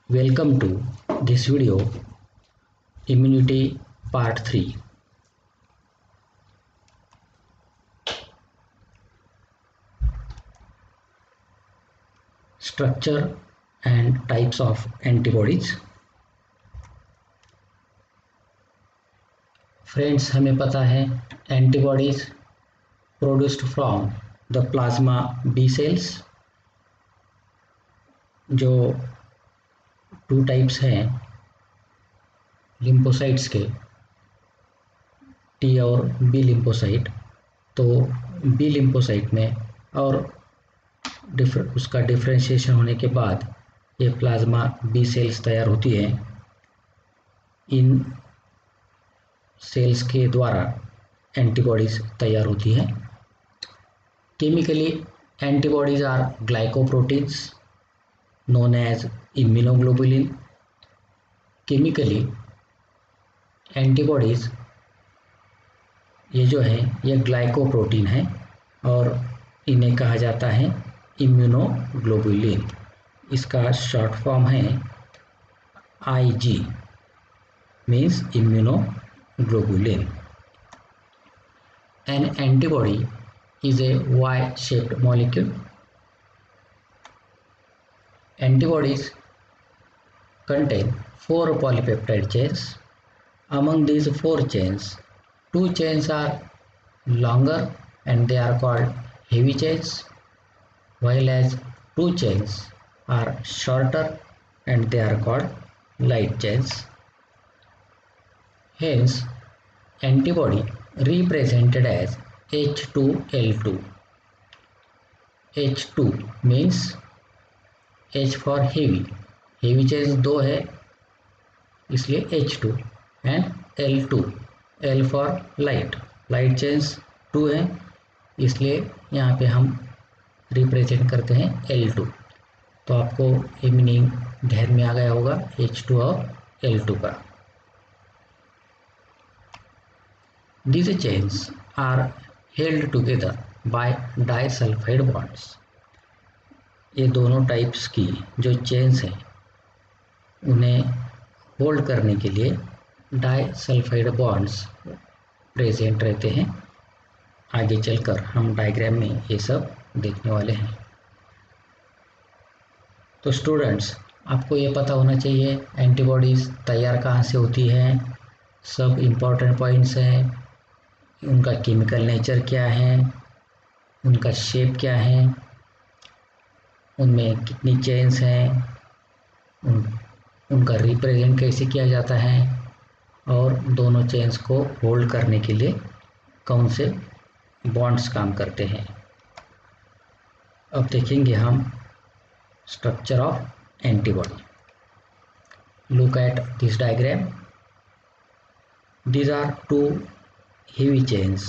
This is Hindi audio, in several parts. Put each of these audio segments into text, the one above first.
Welcome to this video, Immunity Part 3. Structure and types of antibodies. Friends, हमें पता है antibodies produced from the plasma B cells, जो 2 टाइप्स हैं लिम्फोसाइट्स के, टी और बी लिम्फोसाइट। तो बी लिम्फोसाइट में और उसका डिफ्रेंशिएशन होने के बाद ये प्लाज्मा बी सेल्स तैयार होती हैं। इन सेल्स के द्वारा एंटीबॉडीज़ तैयार होती हैं। Chemically antibodies are glycoproteins known as immunoglobulin. Chemically antibodies ये जो है ये ग्लाइकोप्रोटीन है और इन्हें कहा जाता है इम्यूनोग्लोबुलिन। इसका शॉर्ट फॉर्म है IG, means immunoglobulin. An antibody is a Y-shaped molecule. Antibodies contain 4 polypeptide chains. Among these 4 chains, 2 chains are longer and they are called heavy chains, while as 2 chains are shorter and they are called light chains. Hence, antibody represented as H2L2. H2 means H for heavy change 2 है इसलिए H2 and L2, L for light change 2 है इसलिए यहाँ पे हम रिप्रेजेंट करते हैं L2। तो आपको ये मीनिंग ध्यान में आ गया होगा H2 और L2 का। These chains are held together by disulfide bonds. ये दोनों टाइप्स की जो चेन्स हैं उन्हें होल्ड करने के लिए डाइसल्फाइड बॉन्ड्स प्रेजेंट रहते हैं। आगे चलकर हम डायग्राम में ये सब देखने वाले हैं। तो स्टूडेंट्स, आपको ये पता होना चाहिए एंटीबॉडीज़ तैयार कहाँ से होती हैं, सब इम्पोर्टेंट पॉइंट्स हैं, उनका केमिकल नेचर क्या है, उनका शेप क्या है, उनमें कितनी चेन्स हैं, उनका रिप्रेजेंट कैसे किया जाता है और दोनों चेन्स को होल्ड करने के लिए कौन से बॉन्ड्स काम करते हैं। अब देखेंगे हम structure of antibody. Look at this diagram. These are 2 heavy chains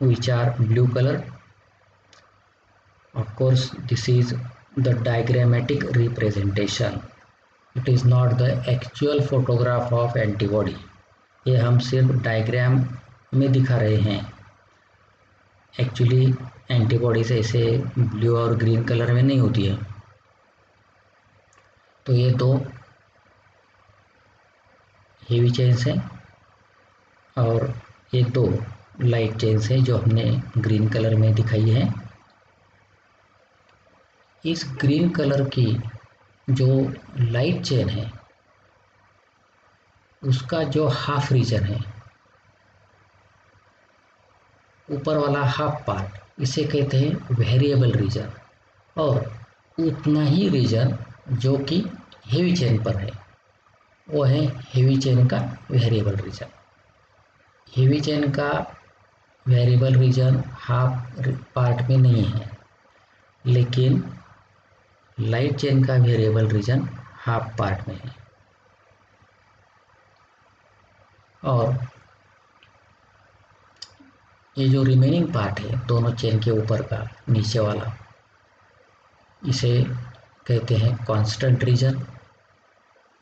which are blue color. Of course, this is the diagrammatic representation. It is not the actual photograph of antibody. ये हम सिर्फ डायग्राम में दिखा रहे हैं। एक्चुअली एंटीबॉडीज ऐसे ब्लू और ग्रीन कलर में नहीं होती है। तो ये 2 हेवी चेन्स हैं और ये 2 लाइट चेन्स हैं जो हमने ग्रीन कलर में दिखाई है। इस ग्रीन कलर की जो लाइट चेन है उसका जो हाफ रीजन है, ऊपर वाला हाफ पार्ट, इसे कहते हैं वेरिएबल रीजन, और उतना ही रीजन जो कि हेवी चेन पर है वो है हेवी चेन का वेरिएबल रीजन। हेवी चेन का वेरिएबल रीजन हाफ पार्ट में नहीं है, लेकिन लाइट चेन का वेरिएबल रीजन हाफ पार्ट में है। और ये जो रिमेनिंग पार्ट है दोनों चेन के ऊपर का नीचे वाला, इसे कहते हैं कांस्टेंट रीजन।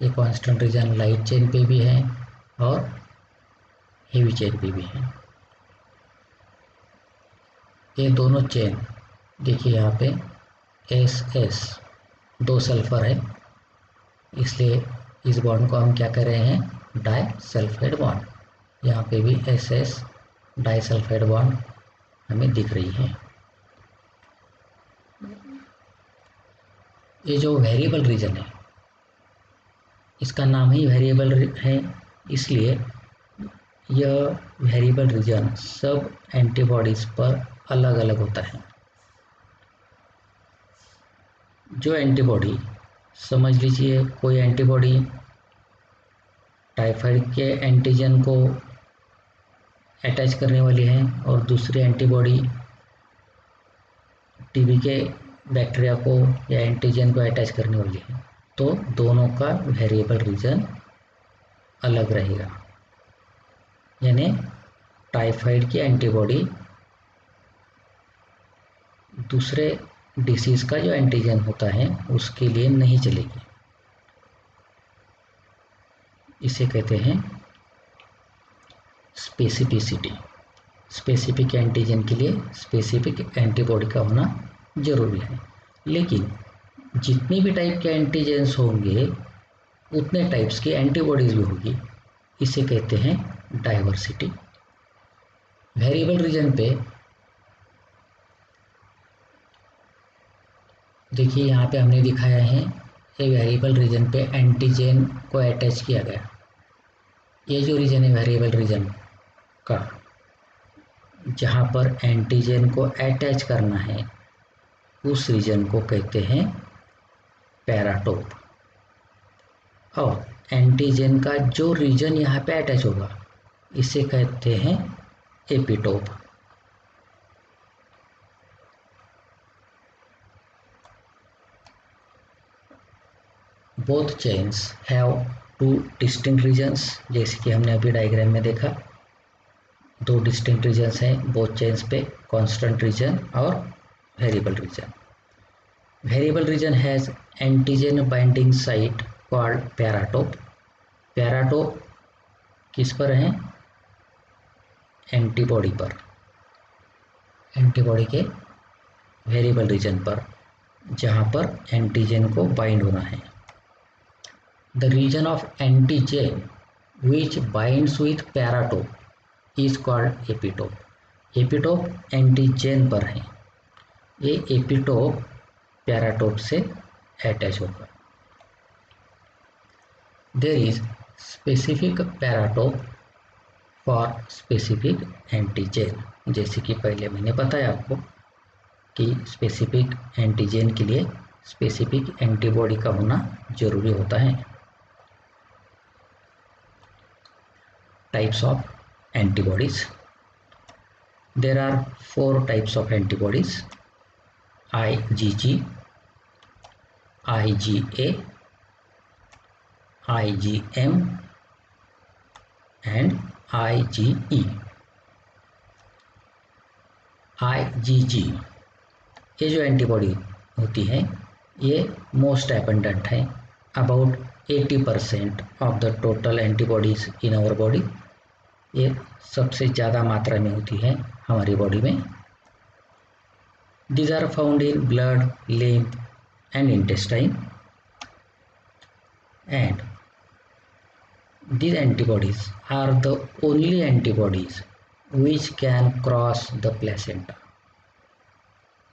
ये कांस्टेंट रीजन लाइट चेन पे भी है और हेवी चेन पे भी है। ये दोनों चेन देखिए यहाँ पे SS 2 सल्फर है इसलिए इस बॉन्ड को हम क्या कर रहे हैं, डाई सल्फाइड बॉन्ड। यहाँ पे भी SS डाई सल्फाइड बॉन्ड हमें दिख रही है। ये जो वेरिएबल रीजन है, इसका नाम ही वेरिएबल है, इसलिए यह वेरिएबल रीजन सब एंटीबॉडीज पर अलग अलग होता है। जो एंटीबॉडी, समझ लीजिए कोई एंटीबॉडी टाइफाइड के एंटीजन को अटैच करने वाली है और दूसरी एंटीबॉडी टीबी के बैक्टीरिया को या एंटीजन को अटैच करने वाली है, तो दोनों का वेरिएबल रीजन अलग रहेगा। यानी टाइफाइड की एंटीबॉडी दूसरे डिसीज़ का जो एंटीजन होता है उसके लिए नहीं चलेगी। इसे कहते हैं स्पेसिफिसिटी। स्पेसिफिक एंटीजन के लिए स्पेसिफिक एंटीबॉडी का होना जरूरी है। लेकिन जितनी भी टाइप के एंटीजेंस होंगे उतने टाइप्स की एंटीबॉडीज भी होगी। इसे कहते हैं डाइवर्सिटी। वेरिएबल रीजन पे देखिए, यहाँ पे हमने दिखाया है ये वेरिएबल रीजन पे एंटीजन को अटैच किया गया। ये जो रीजन है वेरिएबल रीजन का, जहाँ पर एंटीजन को अटैच करना है, उस रीजन को कहते हैं पैराटोप। और एंटीजन का जो रीजन यहाँ पे अटैच होगा इसे कहते हैं epitope. Both chains have two distinct regions, जैसे कि हमने अभी डायग्राम में देखा, दो डिस्टिंक्ट रीजन्स हैं बोथ चेन्स पे, कांस्टेंट रीजन और variable region. Variable region has antigen binding site called paratope. Paratope किस पर है, एंटीबॉडी पर, एंटीबॉडी के वेरिएबल रीजन पर, जहाँ पर एंटीजन को बाइंड होना है। The region of antigen which binds with paratope is called epitope. Epitope antigen पर है, ये एपिटोप पैराटोप से अटैच होगा। There is specific paratope for specific antigen, जैसे कि पहले मैंने बताया आपको कि स्पेसिफिक एंटीजन के लिए स्पेसिफिक एंटीबॉडी का होना जरूरी होता है। Types of antibodies. There are 4 types of antibodies: IgG, IgA, IgM and IgE. IgG ये जो एंटीबॉडी होती है ये मोस्ट एबंडेंट है। About 80% of the total antibodies in our body, ये सबसे ज़्यादा मात्रा में होती है हमारी बॉडी में। These are found in blood, lymph and intestine and these antibodies are the only antibodies which can cross the placenta.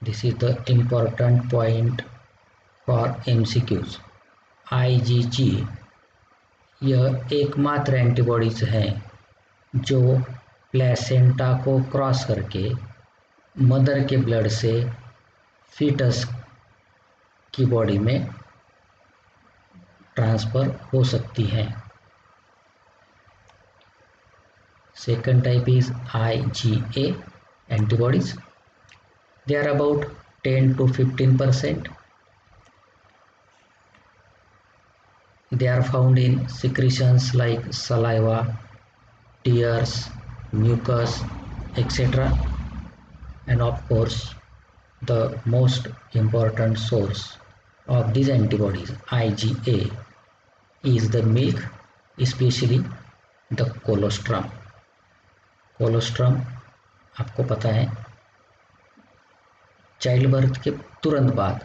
This is the important point for MCQs. IgG यह एकमात्र एंटीबॉडीज हैं जो प्लेसेंटा को क्रॉस करके मदर के ब्लड से फीटस की बॉडी में ट्रांसफ़र हो सकती हैं। Second type is IgA antibodies. They are about 10 to 15%. They are found in secretions like saliva, tears, mucus, etc. And of course, the most important source of these antibodies, IgA, is the milk, especially the colostrum. Colostrum आपको पता है, चाइल्ड बर्थ के तुरंत बाद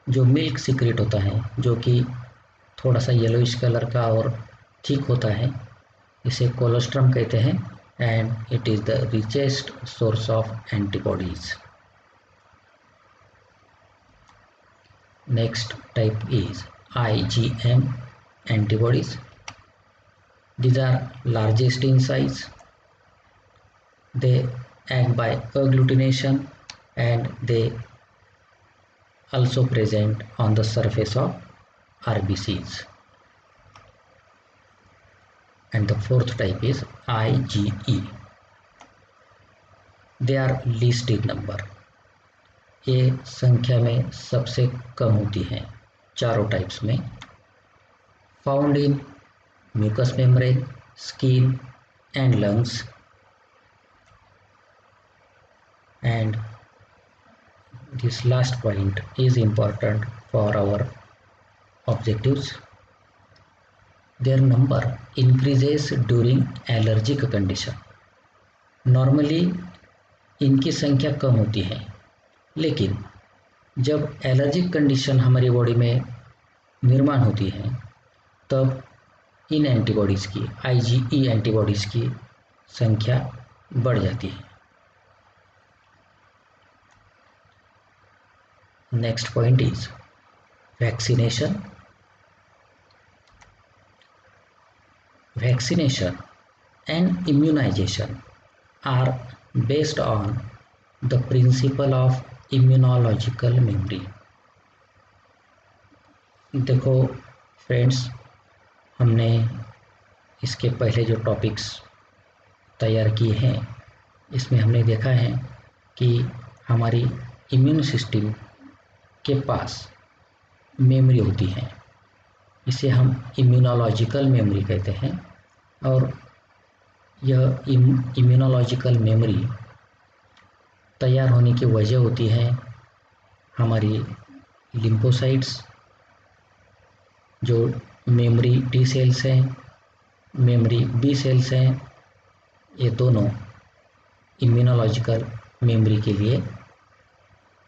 जो मिल्क सीक्रेट होता है, जो कि थोड़ा सा येलोइश कलर का और ठीक होता है, इसे कोलोस्ट्रम कहते हैं, and it is the richest source of antibodies. Next type is IgM antibodies. These are largest in size. They act by agglutination and they also present on the surface of RBCs. And the fourth type is IgE. They are least in number. ये संख्या में सबसे कम होती हैं चारों टाइप्स में। Found in mucous membrane, skin and lungs, and this last point is important for our objectives. Their number increases during allergic condition. Normally इनकी संख्या कम होती है, लेकिन जब एलर्जिक कंडीशन हमारी बॉडी में निर्माण होती है तब इन एंटीबॉडीज़ की, IgE एंटीबॉडीज़ की संख्या बढ़ जाती है। Next point is vaccination. Vaccination and immunization are based on the principle of immunological memory. देखो फ्रेंड्स, हमने इसके पहले जो टॉपिक्स तैयार किए हैं इसमें हमने देखा है कि हमारी इम्यून सिस्टम के पास मेमोरी होती है, इसे हम इम्यूनोलॉजिकल मेमोरी कहते हैं। और यह इम्यूनोलॉजिकल मेमोरी तैयार होने की वजह होती है हमारी लिम्फोसाइट्स, जो मेमोरी टी सेल्स हैं, मेमोरी बी सेल्स हैं, ये दोनों इम्यूनोलॉजिकल मेमोरी के लिए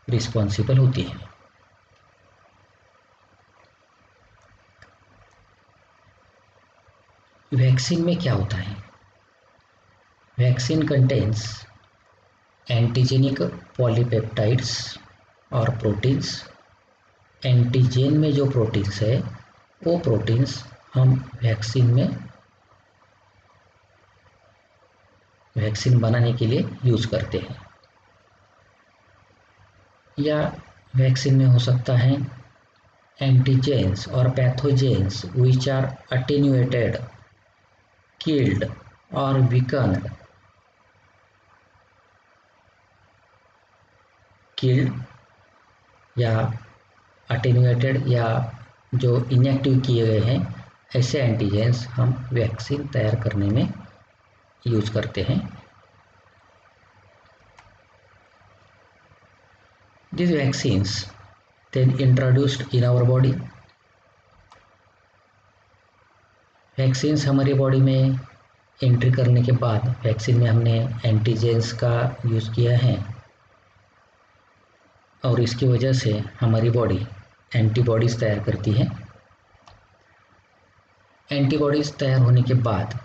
रिस्पॉन्सिबल होती हैं। वैक्सीन में क्या होता है? वैक्सीन कंटेन्स एंटीजेनिक पॉलीपेप्टाइड्स और प्रोटीन्स। एंटीजेन में जो प्रोटीन्स है वो प्रोटीन्स हम वैक्सीन में, वैक्सीन बनाने के लिए यूज़ करते हैं। या वैक्सीन में हो सकता है एंटीजेन्स और pathogens which are attenuated, killed or weakened, killed या अटेन्यूएटेड या जो इनएक्टिव किए गए हैं, ऐसे एंटीजेंस हम वैक्सीन तैयार करने में यूज करते हैं। These vaccines then introduced in our body. Vaccines हमारी बॉडी में एंट्री करने के बाद वैक्सीन में हमने एंटीजेंस का यूज़ किया है और इसकी वजह से हमारी बॉडी एंटीबॉडीज़ तैयार करती है। एंटीबॉडीज़ तैयार होने के बाद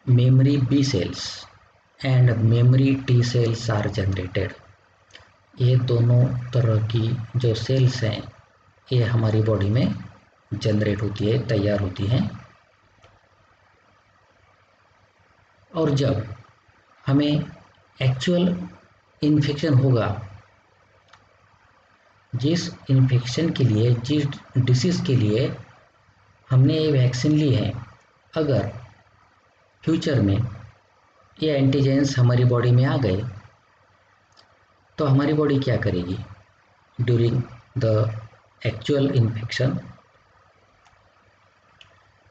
memory B cells and memory T cells are generated. ये दोनों तरह की जो सेल्स हैं ये हमारी बॉडी में जनरेट होती है, तैयार होती हैं। और जब हमें एक्चुअल इन्फेक्शन होगा, जिस इन्फेक्शन के लिए, जिस डिसीज़ के लिए हमने ये वैक्सीन ली है, अगर फ्यूचर में ये एंटीजेंस हमारी बॉडी में आ गए तो हमारी बॉडी क्या करेगी? During the actual infection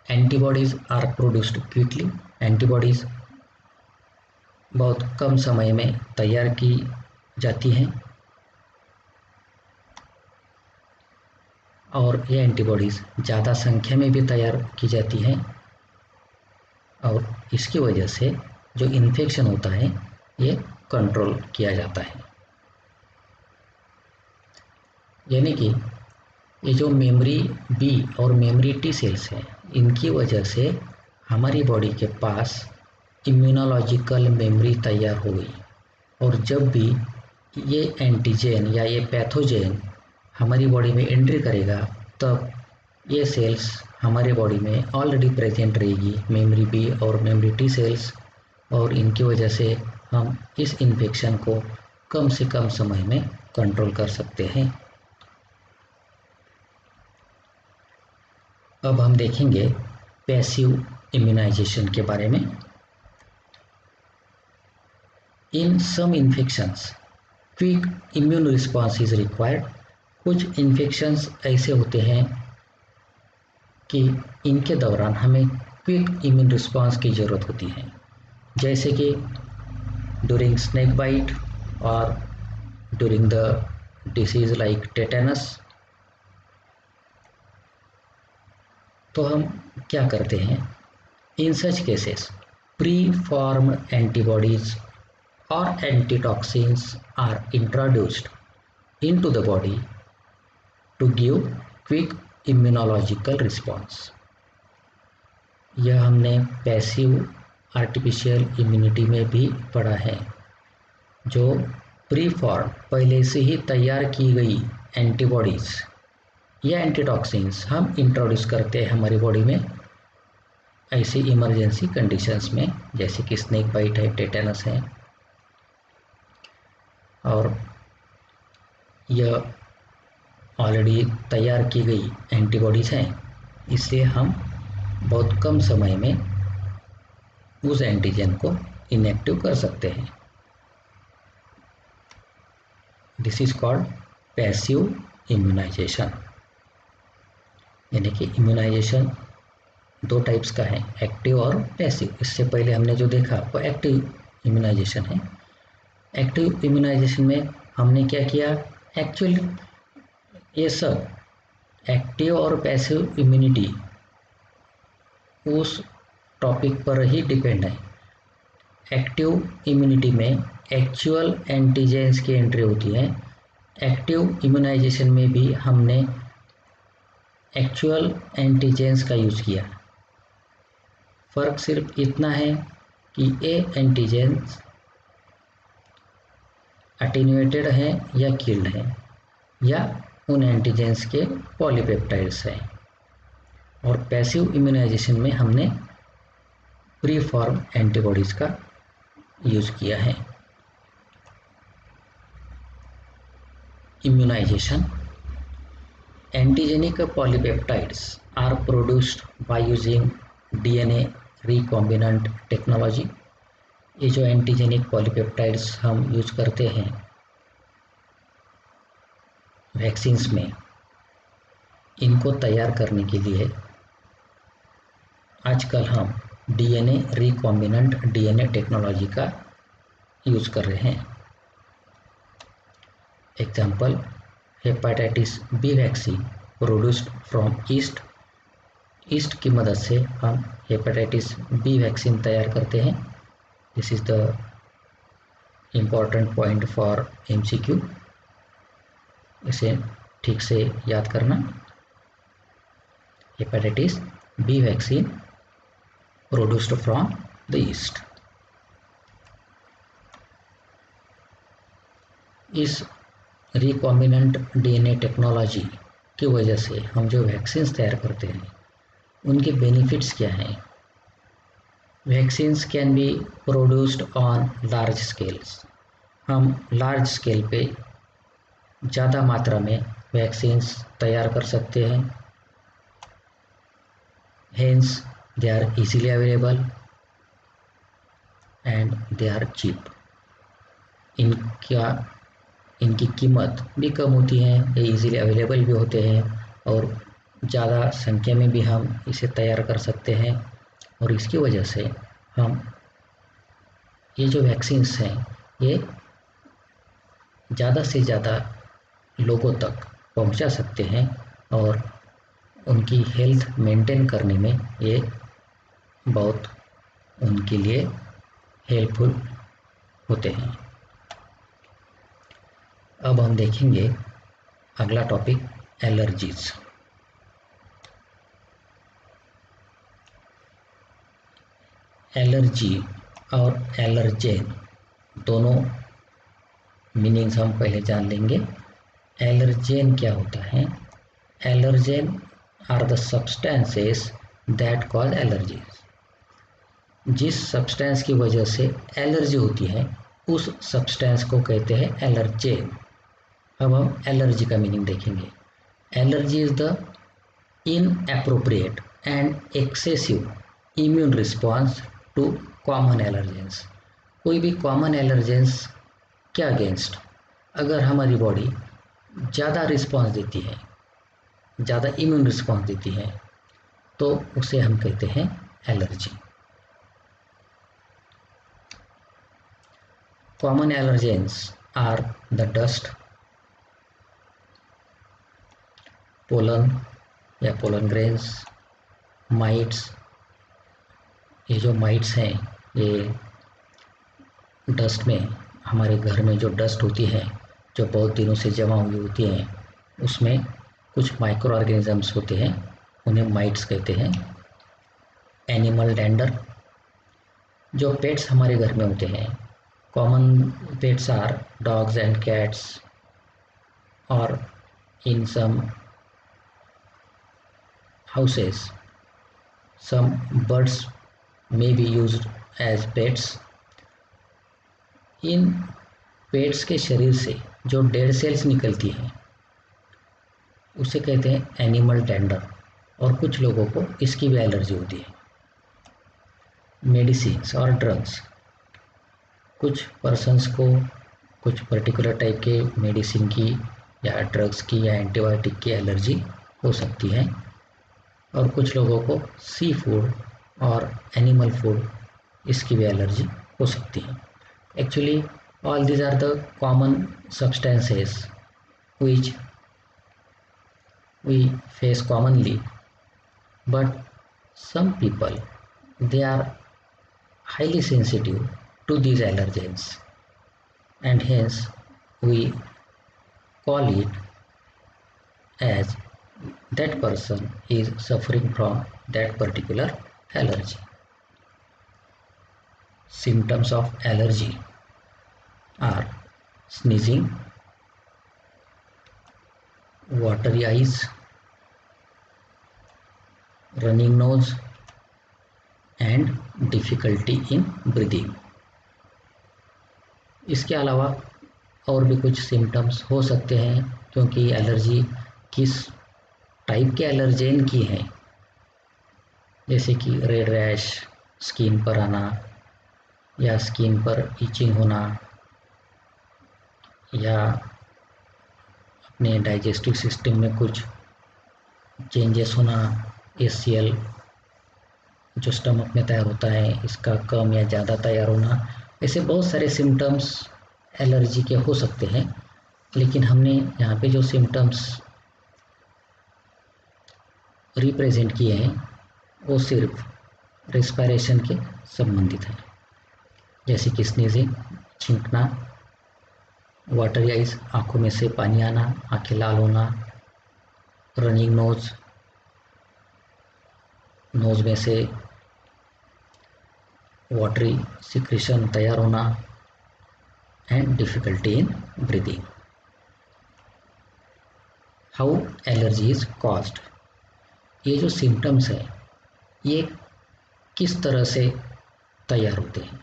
antibodies are produced quickly. Antibodies बहुत कम समय में तैयार की जाती हैं और ये एंटीबॉडीज़ ज़्यादा संख्या में भी तैयार की जाती हैं और इसकी वजह से जो इन्फेक्शन होता है ये कंट्रोल किया जाता है। यानी कि ये जो मेमोरी बी और मेमोरी टी सेल्स हैं, इनकी वजह से हमारी बॉडी के पास इम्यूनोलॉजिकल मेमोरी तैयार हो गई। और जब भी ये एंटीजन या ये पैथोजन हमारी बॉडी में एंट्री करेगा, तब ये सेल्स हमारे बॉडी में ऑलरेडी प्रेजेंट रहेगी, मेमोरी बी और मेमोरी टी सेल्स, और इनकी वजह से हम इस इन्फेक्शन को कम से कम समय में कंट्रोल कर सकते हैं। अब हम देखेंगे पैसिव इम्यूनाइजेशन के बारे में। In some infections quick immune response is required. कुछ इन्फेक्शंस ऐसे होते हैं कि इनके दौरान हमें क्विक इम्यून रिस्पॉन्स की ज़रूरत होती है, जैसे कि ड्यूरिंग स्नेक बाइट और during the disease like tetanus. तो हम क्या करते हैं, in such cases pre formed antibodies और antitoxins are introduced into the body to give quick immunological response. यह हमने पैसिव आर्टिफिशियल इम्यूनिटी में भी पढ़ा है। जो प्री फॉर्म पहले से ही तैयार की गई एंटीबॉडीज़ या एंटीटॉक्सिन्स हम इंट्रोड्यूस करते हैं हमारी बॉडी में ऐसी इमरजेंसी कंडीशंस में, जैसे कि स्नेक बाइट है, टेटेनस है। और यह ऑलरेडी तैयार की गई एंटीबॉडीज़ हैं, इसलिए हम बहुत कम समय में उस एंटीजन को इनएक्टिव कर सकते हैं। This is called passive immunization. यानी कि इम्यूनाइजेशन दो टाइप्स का है, एक्टिव और पैसिव। इससे पहले हमने जो देखा वो एक्टिव इम्यूनाइजेशन है। एक्टिव इम्यूनाइजेशन में हमने क्या किया, एक्चुअली ये सब एक्टिव और पैसिव इम्यूनिटी उस टॉपिक पर ही डिपेंड है। एक्टिव इम्यूनिटी में एक्चुअल एंटीजेंस की एंट्री होती है। एक्टिव इम्यूनाइजेशन में भी हमने एक्चुअल एंटीजेंस का यूज़ किया। फ़र्क सिर्फ इतना है कि ये एंटीजेंस अटेन्यूएटेड हैं या किल्ड हैं, या उन एंटीजेंस के पॉलीपेप्टाइड्स हैं। और पैसिव इम्यूनाइजेशन में हमने प्री फॉर्म एंटीबॉडीज़ का यूज़ किया है। Immunization antigenic polypeptides are produced by using DNA recombinant technology. ये जो एंटीजेनिक पॉलीपेप्टाइड्स हम यूज करते हैं वैक्सीन्स में, इनको तैयार करने के लिए आजकल हम डीएनए रिकॉम्बिनेंट डीएनए टेक्नोलॉजी का यूज कर रहे हैं। Example, hepatitis B vaccine produced from yeast की मदद से हम हेपेटाइटिस बी वैक्सीन तैयार करते हैं। This is the important point for MCQ, इसे ठीक से याद करना। Hepatitis B vaccine produced from the yeast. इस रिकॉम्बिनेंट डीएनए टेक्नोलॉजी की वजह से हम जो वैक्सीन्स तैयार करते हैं उनके बेनिफिट्स क्या हैं। Vaccines can be produced on large scales. हम लार्ज स्केल पे ज़्यादा मात्रा में वैक्सीन्स तैयार कर सकते हैं। Hence they are easily available and they are cheap. इनकी कीमत भी कम होती है, ये इजीली अवेलेबल भी होते हैं, और ज़्यादा संख्या में भी हम इसे तैयार कर सकते हैं। और इसकी वजह से हम ये जो वैक्सीन्स हैं ये ज़्यादा से ज़्यादा लोगों तक पहुंचा सकते हैं, और उनकी हेल्थ मेंटेन करने में ये बहुत उनके लिए हेल्पफुल होते हैं। अब हम देखेंगे अगला टॉपिक, एलर्जीज। एलर्जी और एलर्जेन दोनों मीनिंग्स हम पहले जान लेंगे। एलर्जेन क्या होता है? Allergen are the substances that cause allergies. जिस सब्सटेंस की वजह से एलर्जी होती है उस सब्सटेंस को कहते हैं एलर्जेन। अब हम एलर्जी का मीनिंग देखेंगे। Allergy is the inappropriate and excessive immune response to common allergens. कोई भी कॉमन एलर्जेंस के अगेंस्ट अगर हमारी बॉडी ज़्यादा रिस्पॉन्स देती है, ज़्यादा इम्यून रिस्पॉन्स देती है, तो उसे हम कहते हैं allergy. Common allergens are the dust, pollen या पोलन ग्रेन्स, माइट्स। ये जो माइट्स हैं ये डस्ट में, हमारे घर में जो डस्ट होती है जो बहुत दिनों से जमा हुई होती हैं उसमें कुछ माइक्रो ऑर्गेनिजम्स होते हैं, उन्हें माइट्स कहते हैं। एनिमल डेंडर, जो पेट्स हमारे घर में होते हैं, common pets are dogs and cats, और in some houses some birds may be used as pets। इन पेट्स के शरीर से जो डेड सेल्स निकलती हैं उसे कहते हैं एनिमल टेंडर, और कुछ लोगों को इसकी भी एलर्जी होती है। मेडिसिन्स और ड्रग्स, कुछ पर्सन्स को कुछ पर्टिकुलर टाइप के मेडिसिन की या ड्रग्स की या एंटीबायोटिक की एलर्जी हो सकती है, और कुछ लोगों को सी फूड और एनिमल फूड इसकी भी एलर्जी हो सकती है। Actually all these are the common substances which we face commonly, but some people they are highly sensitive to these allergens, and hence we call it as that person is suffering from that particular allergy. Symptoms of allergy are sneezing, watery eyes, running nose, and difficulty in breathing। इसके अलावा और भी कुछ सिम्टम्स हो सकते हैं, क्योंकि एलर्जी किस टाइप के एलर्जेन की है, जैसे कि रेड रैश, स्किन पर आना या स्किन पर इचिंग होना, या अपने डाइजेस्टिव सिस्टम में कुछ चेंजेस होना, एसीएल जो स्टमक में तैयार होता है इसका कम या ज़्यादा तैयार होना। ऐसे बहुत सारे सिम्टम्स एलर्जी के हो सकते हैं, लेकिन हमने यहाँ पे जो सिम्टम्स रिप्रेजेंट किए हैं वो सिर्फ रेस्पिरेशन के संबंधित हैं, जैसे कि स्नीजिंग, छींकना, वाटरी आइज आँखों में से पानी आना, आँखें लाल होना, रनिंग नोज, नोज में से वाटरी सिक्रेशन तैयार होना, and difficulty in breathing. How allergy is caused, ये जो सिम्टम्स है ये किस तरह से तैयार होते हैं।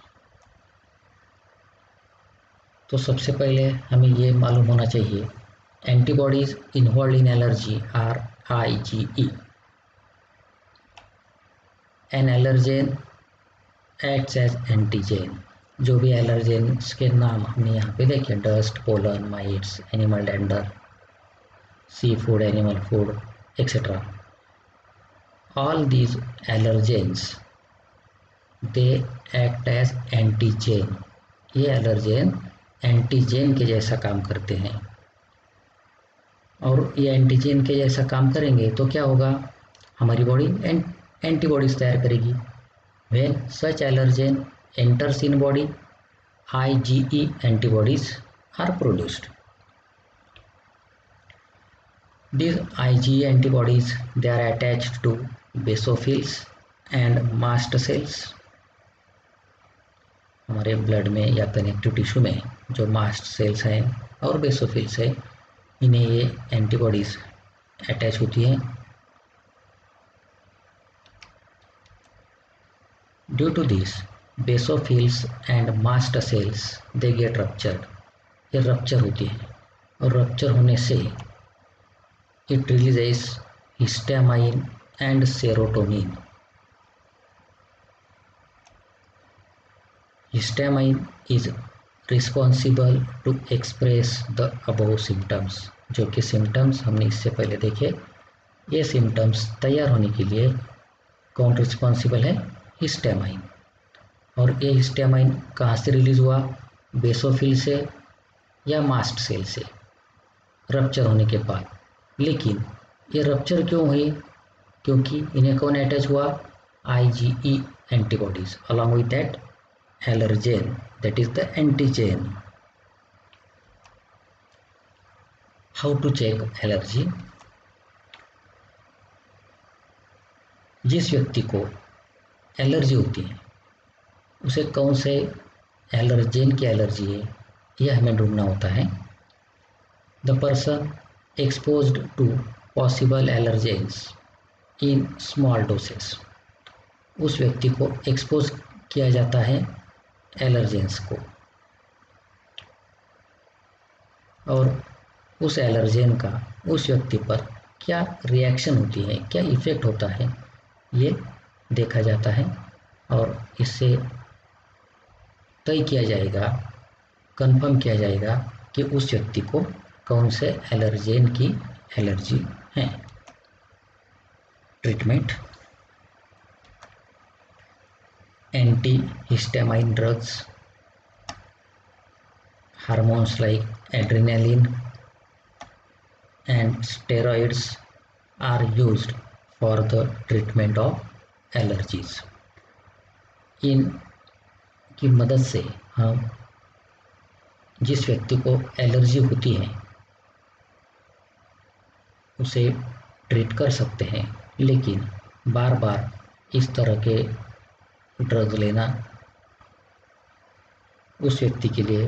तो सबसे पहले हमें ये मालूम होना चाहिए, antibodies involve in allergy are IgE। An allergen acts as antigen. जो भी एलर्जेन्स के नाम हमने यहाँ पे देखे, dust, pollen, mites, animal dander, sea food, animal food, etcetera, all these allergens they act as antigen। ये एलर्जेन एंटीजेन के जैसा काम करते हैं, और ये एंटीजेन के जैसा काम करेंगे तो क्या होगा, हमारी बॉडी एंटीबॉडीज तैयार करेगी। when such allergen enters in body, IgE antibodies are produced। These IgE antibodies, they are attached to basophils and mast cells. हमारे ब्लड में या कनेक्टिव टिश्यू में जो मास्ट सेल्स हैं और बेसोफिल्स है, इन्हें ये एंटीबॉडीज अटैच होती हैं. Due to this basophils and mast cells they get ruptured. ये रप्चर होती है और रप्चर होने से it releases histamine and serotonin. Histamine is responsible to express the above symptoms. जो कि सिम्टम्स हमने इससे पहले देखे, ये सिम्टम्स तैयार होने के लिए कौन रिस्पॉन्सिबल है? हिस्टामाइन. और ये हिस्टामाइन कहाँ से रिलीज हुआ? बेसोफिल से या मास्ट सेल से रप्चर होने के बाद. लेकिन ये रप्चर क्यों हुई? क्योंकि इन्हें कौन अटैच हुआ? IgE antibodies along with that allergen, that is the antigen. How to check allergy? जिस व्यक्ति को एलर्जी होती है उसे कौन से एलर्जेन की एलर्जी है, यह हमें ढूंढना होता है. The person exposed to possible allergens in small doses. उस व्यक्ति को एक्सपोज किया जाता है एलर्जेंस को, और उस एलर्जेन का उस व्यक्ति पर क्या रिएक्शन होती है, क्या इफ़ेक्ट होता है, ये देखा जाता है. और इससे तय किया जाएगा, कंफर्म किया जाएगा कि उस व्यक्ति को कौन से एलर्जेन की एलर्जी है. Treatment: anti histamine drugs, hormones like adrenaline and steroids are used for the treatment of allergies. इनकी मदद से हम जिस व्यक्ति को एलर्जी होती है उसे ट्रीट कर सकते हैं. लेकिन बार बार इस तरह के ड्रग्स लेना उस व्यक्ति के लिए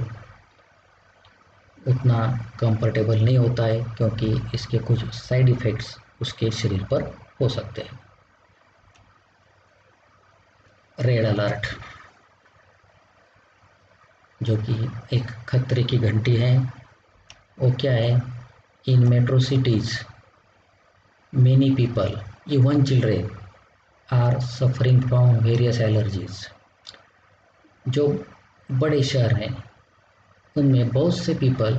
उतना कंफर्टेबल नहीं होता है, क्योंकि इसके कुछ साइड इफ़ेक्ट्स उसके शरीर पर हो सकते हैं. रेड अलर्ट, जो कि एक खतरे की घंटी है, वो क्या है? इन metro cities many people, even children, are suffering from various allergies. जो बड़े शहर हैं उनमें बहुत से पीपल,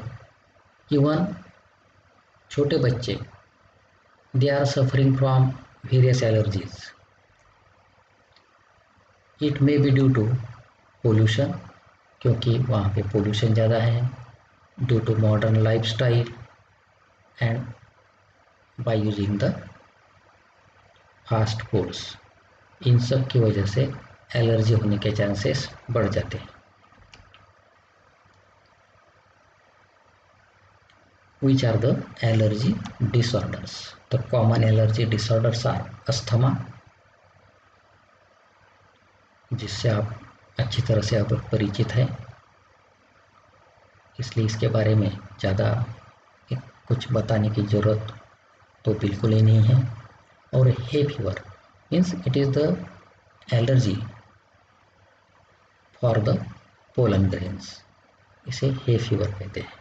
इवन छोटे बच्चे, they are suffering from various allergies. It may be due to pollution, क्योंकि वहाँ पे पोल्यूशन ज़्यादा है, due to modern lifestyle and by using the fast foods. इन सब की वजह से एलर्जी होने के चांसेस बढ़ जाते हैं. Which are the allergy disorders? The common allergy disorders are asthma, जिससे आप अच्छी तरह से अब परिचित हैं, इसलिए इसके बारे में ज़्यादा कुछ बताने की ज़रूरत तो बिल्कुल ही नहीं है. और hay fever means it is the allergy for the pollen grains, इसे हे फीवर कहते हैं.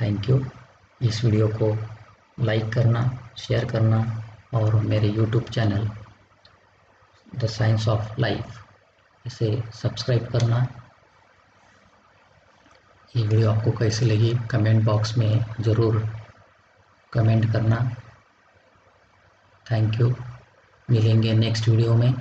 Thank you. इस वीडियो को लाइक करना, शेयर करना और मेरे YouTube channel the science of life इसे सब्सक्राइब करना. ये वीडियो आपको कैसी लगी कमेंट बॉक्स में ज़रूर कमेंट करना. Thank you. मिलेंगे नेक्स्ट वीडियो में.